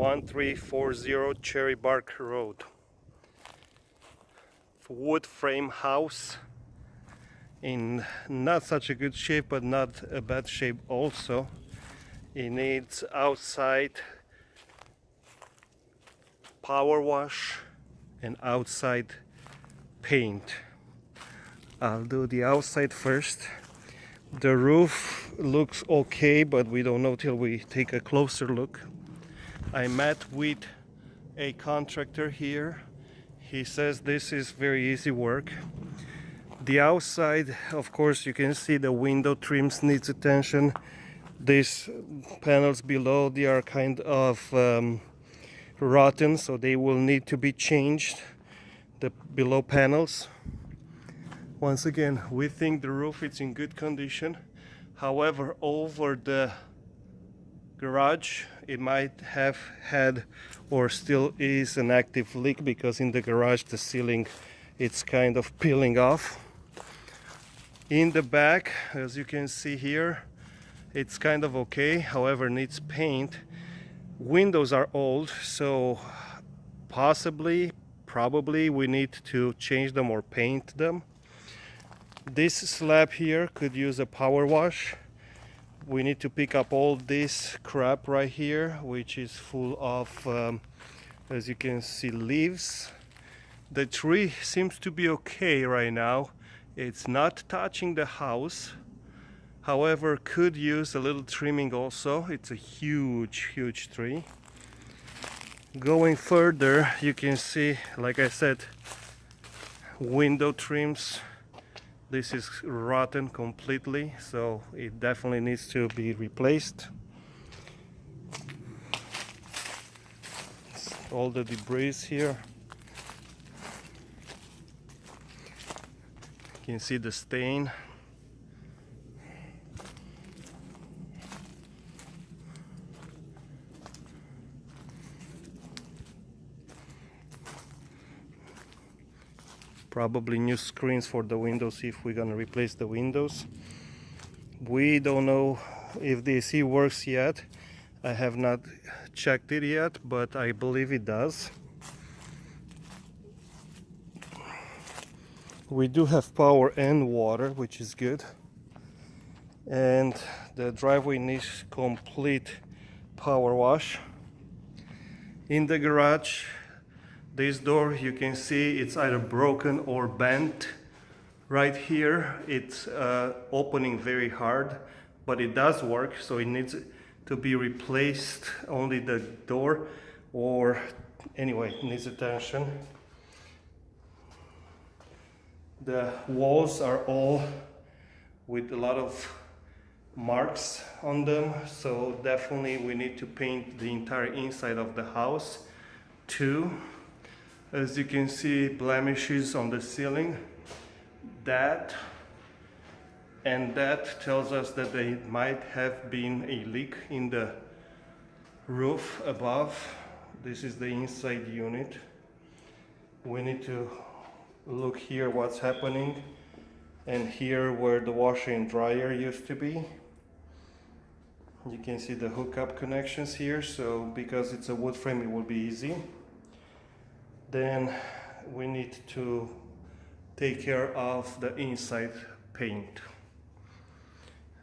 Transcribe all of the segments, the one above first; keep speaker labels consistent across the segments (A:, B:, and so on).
A: 1340 Cherrybark Rd. Wood frame house in not such a good shape, but not a bad shape also. It needs outside power wash and outside paint. I'll do the outside first. The roof looks okay, but we don't know till we take a closer look. I met with a contractor here. He says this is very easy work. The outside, of course, you can see the window trims needs attention. These panels below, they are kind of rotten, so they will need to be changed, the below panels. Once again, we think the roof is in good condition. However, over the garage, it might have had or still is an active leak, because in the garage the ceiling, it's kind of peeling off. In the back, as you can see here, it's kind of okay, however needs paint. Windows are old, so probably we need to change them or paint them. This slab here could use a power wash. We need to pick up all this crap right here, which is full of, as you can see, leaves. The tree seems to be okay right now. It's not touching the house. However, could use a little trimming also. It's a huge tree. Going further, you can see, like I said, window trims. This is rotten completely, so it definitely needs to be replaced. All the debris here. You can see the stain. Probably new screens for the windows if we're gonna replace the windows. We don't know if the AC works yet. I have not checked it yet, but I believe it does. We do have power and water, which is good. And the driveway needs complete power wash. In the garage, this door, you can see it's either broken or bent. Right here, it's opening very hard, but it does work, so it needs to be replaced, only the door, or anyway, needs attention. The walls are all with a lot of marks on them, so definitely we need to paint the entire inside of the house too. As you can see, blemishes on the ceiling. That and that tells us that there might have been a leak in the roof above. This is the inside unit. We need to look here what's happening, and here where the washer and dryer used to be. You can see the hookup connections here, so because it's a wood frame, it will be easy. Then we need to take care of the inside paint.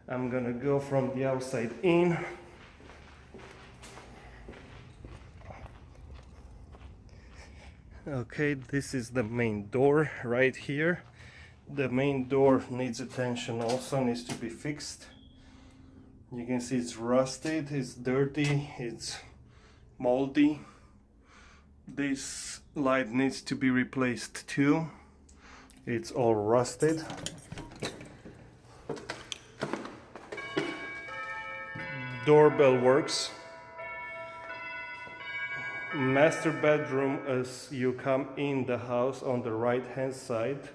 A: I'm gonna go from the outside in. Okay, this is the main door right here. The main door needs attention also, needs to be fixed. You can see it's rusted, it's dirty, it's moldy. This light needs to be replaced too. It's all rusted. Doorbell works. Master bedroom as you come in the house on the right hand side.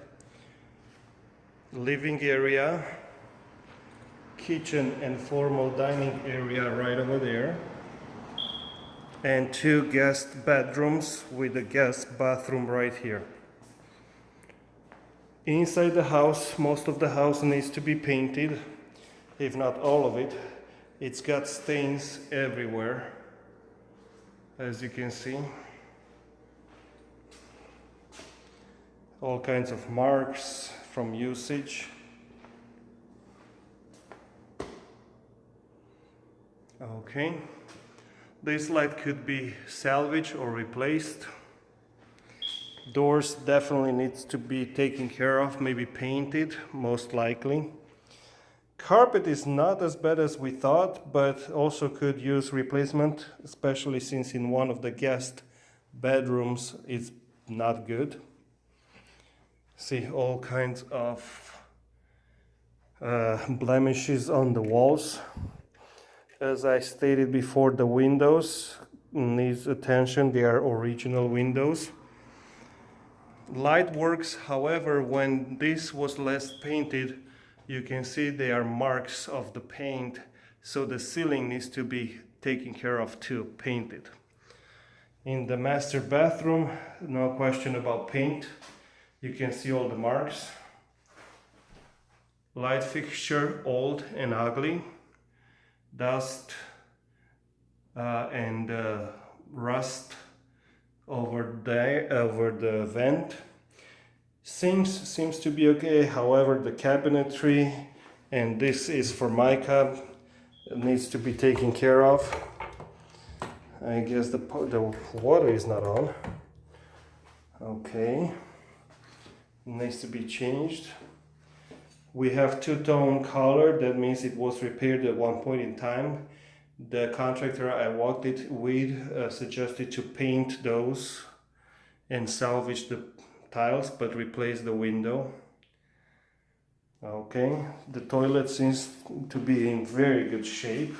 A: Living area. Kitchen and formal dining area right over there. And two guest bedrooms with a guest bathroom right here. Inside the house, most of the house needs to be painted, if not all of it. It's got stains everywhere. as you can see. All kinds of marks from usage. Okay, this light could be salvaged or replaced. Doors definitely needs to be taken care of, maybe painted, most likely. Carpet is not as bad as we thought, but also could use replacement, especially since in one of the guest bedrooms it's not good. See all kinds of blemishes on the walls. As I stated before, the windows needs attention. They are original windows. Light works, however, when this was last painted, you can see there are marks of the paint, so the ceiling needs to be taken care of too, painted. In the master bathroom, no question about paint. You can see all the marks. Light fixture, old and ugly. Dust and rust over the vent. Seems to be okay. However, the cabinetry, and this is formica, needs to be taken care of. I guess the water is not on. Okay, needs to be changed. We have two-tone color. That means it was repaired at one point in time. The contractor I walked it with suggested to paint those and salvage the tiles, but replace the window. Okay, the toilet seems to be in very good shape.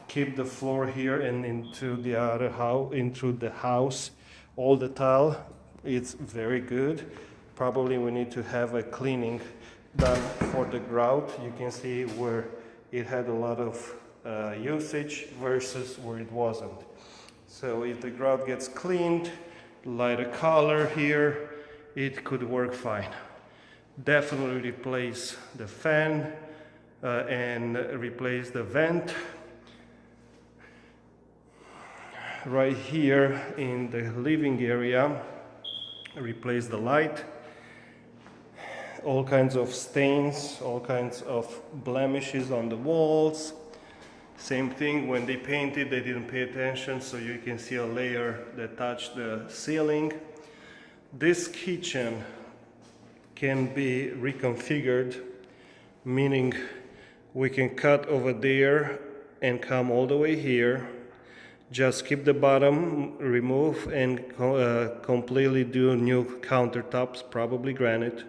A: Keep the floor here and into the other house, into the house, all the tile. It's very good. Probably we need to have a cleaning done for the grout. You can see where it had a lot of usage versus where it wasn't. So if the grout gets cleaned, lighter color here, it could work fine. Definitely replace the fan and replace the vent. Right here in the living area, replace the light. All kinds of stains, all kinds of blemishes on the walls. Same thing, when they painted, they didn't pay attention, so you can see a layer that touched the ceiling. This kitchen can be reconfigured, meaning we can cut over there and come all the way here. Just keep the bottom, remove, and completely do new countertops, probably granite.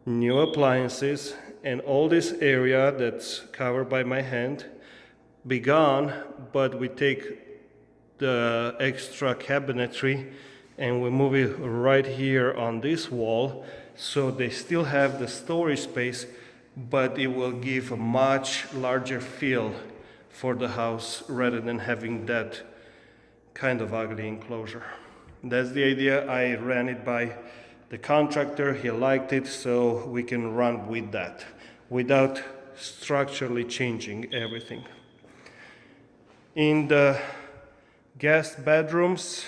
A: New appliances, and all this area that's covered by my hand be gone, but we take the extra cabinetry and we move it right here on this wall, so they still have the storage space, but it will give a much larger feel for the house rather than having that kind of ugly enclosure. That's the idea. I ran it by the contractor, he liked it, so we can run with that without structurally changing everything. In the guest bedrooms,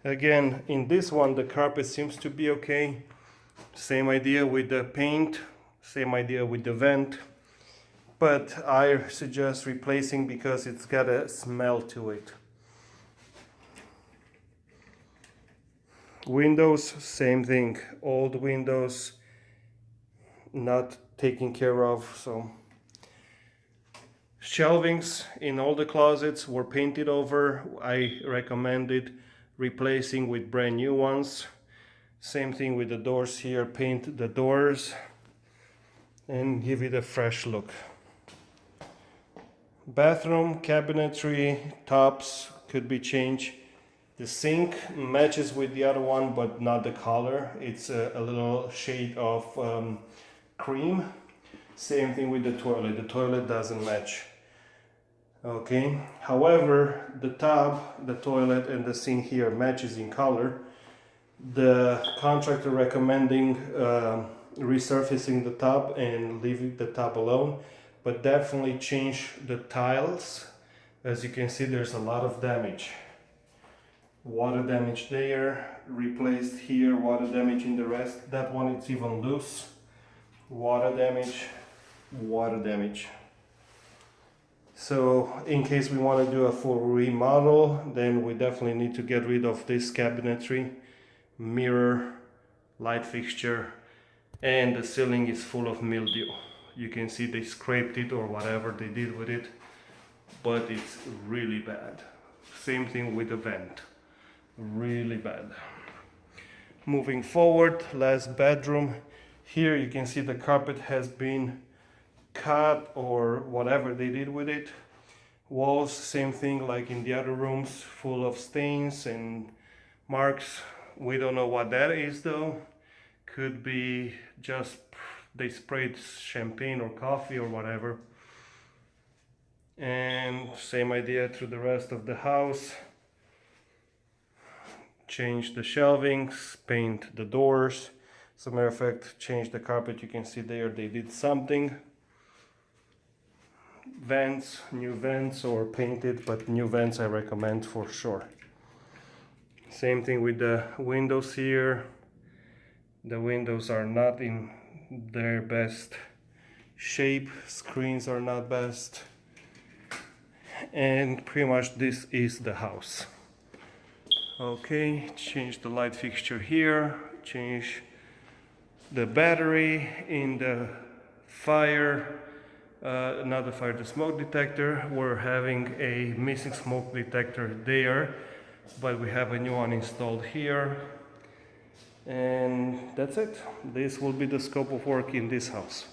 A: again, in this one the carpet seems to be okay. Same idea with the paint, same idea with the vent, but I suggest replacing because it's got a smell to it. Windows, same thing. Old windows, not taken care of. So shelvings in all the closets were painted over. I recommended replacing with brand new ones. Same thing with the doors here. Paint the doors and give it a fresh look. Bathroom cabinetry tops could be changed. The sink matches with the other one, but not the color. It's a little shade of cream. Same thing with the toilet. The toilet doesn't match. Okay. However, the tub, the toilet, and the sink here matches in color. The contractor recommending resurfacing the tub and leaving the tub alone, but definitely change the tiles As you can see, there's a lot of damage. Water damage there, replaced here, water damage in the rest. That one, it's even loose. Water damage, water damage. So in case we want to do a full remodel, then we definitely need to get rid of this cabinetry, mirror, light fixture, and the ceiling is full of mildew. You can see they scraped it or whatever they did with it, but it's really bad. Same thing with the vent, really bad. Moving forward, last bedroom. Here you can see the carpet has been cut or whatever they did with it. Walls, same thing like in the other rooms, full of stains and marks. We don't know what that is though. Could be just they sprayed champagne or coffee or whatever. And same idea through the rest of the house. Change the shelvings, paint the doors. As a matter of fact, change the carpet. You can see there they did something. Vents, new vents or painted, but new vents I recommend for sure. Same thing with the windows here. The windows are not in their best shape, screens are not best, and pretty much this is the house. Okay, change the light fixture here, change the battery in the fire, not the fire, the smoke detector. We're having a missing smoke detector there, but we have a new one installed here. And that's it. This will be the scope of work in this house.